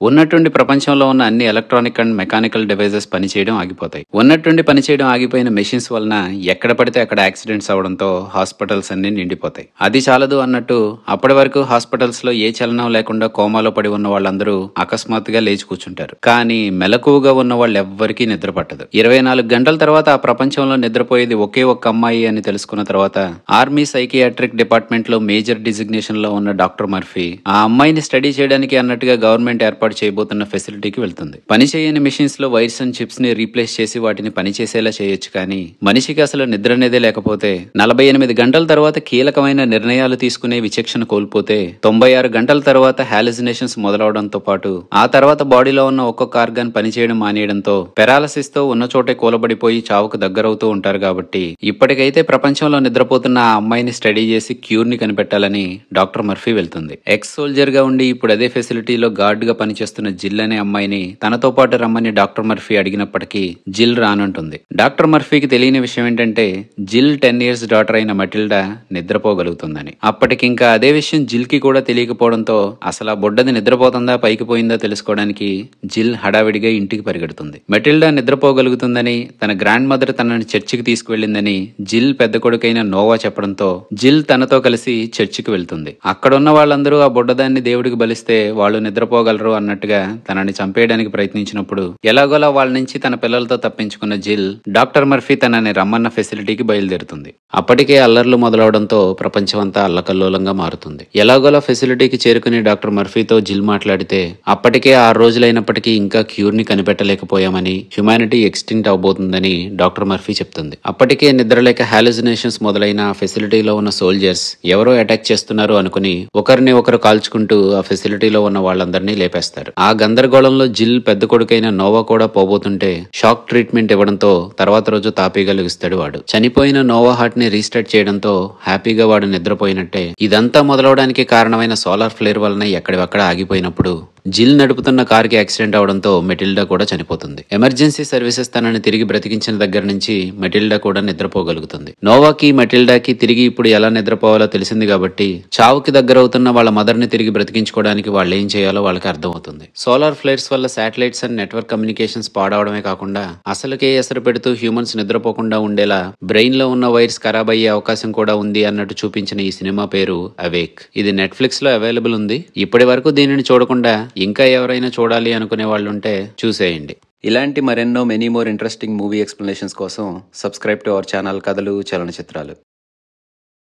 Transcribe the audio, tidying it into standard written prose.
ఉన్నట్టుండి ప్రపంచంలో ఉన్న అన్ని ఎలక్ట్రానిక్ అండ్ మెకానికల్ డివైజెస్ పనిచేయడం ఆగిపోతాయి. ఉన్నట్టుండి పనిచేయడం ఆగిపోయిన మెషిన్స్ వలన ఎక్కడ పడితే అక్కడ యాక్సిడెంట్స్ అవడంతో హాస్పిటల్స్ అన్ని నిండిపోతాయి. అది చాలదు అన్నట్టు అప్పటి వరకు హాస్పిటల్స్ లో ఏ చలనం లేకుండా కోమాలో పడి ఉన్న వాళ్ళందరూ అకస్మాత్తుగా లేచి కూర్చుంటారు. కానీ మెలకువగా ఉన్న వాళ్ళు ఎవ్వరికీ నిద్ర పట్టదు. 24 గంటల తర్వాత ఆ ప్రపంచంలో నిద్రపోయేది ఒకే ఒక్క అమ్మాయి అని తెలుసుకున్న తర్వాత ఆర్మీ సైకియాట్రిక్ డిపార్ట్మెంట్ లో మేజర్ డిజిగ్నేషన్ లో ఉన్న డాక్టర్ మర్ఫీ ఆ అమ్మాయిని స్టడీ చేయడానికి అన్నట్టుగా గవర్నమెంట్ ఏర్పాటు చేయబోతున్న ఫెసిలిటీకి వెళ్తుంది. పనిచేయని మిషన్స్ లో వైర్స్ అండ్ చిప్స్ ని రీప్లేస్ చేసి వాటిని పనిచేసేలా చేయొచ్చు. కానీ మనిషికి అసలు నిద్ర అనేదే లేకపోతే 48 గంటల తర్వాత కీలకమైన నిర్ణయాలు తీసుకునే విచక్షణ కోల్పోతే 96 గంటల తర్వాత హాలుసినేషన్స్ మొదలవడంతో పాటు ఆ తర్వాత బాడీలో ఉన్న ఒక్కొక్క ఆర్గాన్ పనిచేయడం మానేయడంతో పెరాలసిస్ తో ఉన్న చోటే కూలబడిపోయి చావుకు దగ్గరవుతూ ఉంటారు. కాబట్టి ఇప్పటికైతే ప్రపంచంలో నిద్రపోతున్న ఆ అమ్మాయిని స్టడీ చేసి క్యూర్ ని కనిపెట్టాలని డాక్టర్ మర్ఫీ వెళ్తుంది. ఎక్స్ సోల్జర్ గా ఉండి ఇప్పుడు అదే ఫెసిలిటీలో గార్డ్ గా పనిచేస్తున్న జిల్ అనే అమ్మాయిని తనతో పాటు రమ్మని డాక్టర్ మర్ఫీ అడిగినప్పటికీ జిల్ రానంటుంది. డాక్టర్ మర్ఫీకి తెలియని విషయం ఏంటంటే జిల్ 10 years డాటర్ అయిన మటిల్డా నిద్రపోగలుగుతుందని. అప్పటికింకా అదే విషయం జిల్ కి కూడా తెలియకపోవడంతో అసలు ఆ బుడ్డది నిద్రపోతుందా పైకి పోయిందా తెలుసుకోవడానికి జిల్ హడావిడిగా ఇంటికి పరిగెడుతుంది. మెటిల్డా నిద్రపోగలుగుతుందని తన గ్రాండ్ మదర్ తనని చర్చికి తీసుకువెళ్లిందని జిల్ పెద్ద కొడుకైన నోవా చెప్పడంతో జిల్ తనతో కలిసి చర్చికి వెళ్తుంది. అక్కడున్న వాళ్ళందరూ ఆ బుడ్డదాన్ని దేవుడికి బలిస్తే వాళ్ళు నిద్రపోగలరు అన్నట్టుగా తనని చంపేయడానికి ప్రయత్నించినప్పుడు ఎలాగోలా వాళ్ళ నుంచి తన పిల్లలతో తప్పించుకున్న జిల్ డాక్టర్ మర్ఫీ తనని రమ్మన్న ఫెసిలిటీకి బయలుదేరుతుంది. అప్పటికే అల్లర్లు మొదలవడంతో ప్రపంచం అంతా అల్లకల్లోలంగా మారుతుంది. ఎలాగోలా ఫెసిలిటీకి చేరుకుని డాక్టర్ మర్ఫీతో జిల్ మాట్లాడితే అప్పటికే 6 రోజులైనప్పటికీ ఇంకా క్యూర్ ని కనిపెట్టలేకపోయామని, హ్యుమానిటీ ఎక్స్టింక్ట్ అవబోతుందని డాక్టర్ మర్ఫీ చెప్తుంది. అప్పటికే నిద్రలేక హాలుసినేషన్స్ మొదలైన ఆ ఫెసిలిటీలో ఉన్న సోల్జర్స్ ఎవరో అటాక్ చేస్తున్నారు అనుకుని ఒకరిని ఒకరు కాల్చుకుంటూ ఆ ఫెసిలిటీలో ఉన్న వాళ్ళందరినీ లేపేస్తారు. ఆ గందరగోళంలో జిల్ పెద్ద కొడుకైన నోవా కూడా పోబోతుంటే షాక్ ట్రీట్మెంట్ ఇవ్వడంతో తర్వాత రోజు తాపీగా లెగుస్తాడు వాడు. చనిపోయిన నోవా హార్ట్ ని రీస్టార్ట్ చేయడంతో హ్యాపీగా వాడు నిద్రపోయినట్టే. ఇదంతా మొదలవడానికి కారణమైన సోలార్ ఫ్లేర్ వలన ఎక్కడివక్కడ ఆగిపోయినప్పుడు జిల్ నడుపుతున్న కార్ కి యాక్సిడెంట్ అవడంతో మెటిల్డా కూడా చనిపోతుంది. ఎమర్జెన్సీ సర్వీసెస్ తనని తిరిగి బ్రతికించిన దగ్గర నుంచి మెటిల్డా కూడా నిద్రపోగలుగుతుంది. నోవాకి మెటిల్డాకి తిరిగి ఇప్పుడు ఎలా నిద్రపోవాలో తెలిసింది కాబట్టి చావుకి దగ్గరవుతున్న వాళ్ళ మదర్ ని తిరిగి బ్రతికించుకోవడానికి వాళ్ళు ఏం చేయాలో వాళ్ళకి అర్థమవుతుంది. సోలార్ ఫ్లేర్స్ వల్ల శాటిలైట్స్ అండ్ నెట్వర్క్ కమ్యూనికేషన్స్ పాడవడమే కాకుండా అసలుకే ఎసరు పెడుతూ హ్యూమన్స్ నిద్రపోకుండా ఉండేలా బ్రెయిన్ లో ఉన్న వైర్స్ ఖరాబ్ అయ్యే అవకాశం కూడా ఉంది అన్నట్టు చూపించిన ఈ సినిమా పేరు అవేక్. ఇది నెట్ఫ్లిక్స్ లో అవైలబుల్ ఉంది. ఇప్పటి వరకు దీనిని చూడకుండా ఇంకా ఎవరైనా చూడాలి అనుకునే వాళ్ళు ఉంటే చూసేయండి. ఇలాంటి మరెన్నో many more interesting movie explanations కోసం సబ్స్క్రైబ్ టు అవర్ ఛానల్ కథలు చలనచిత్రాలు.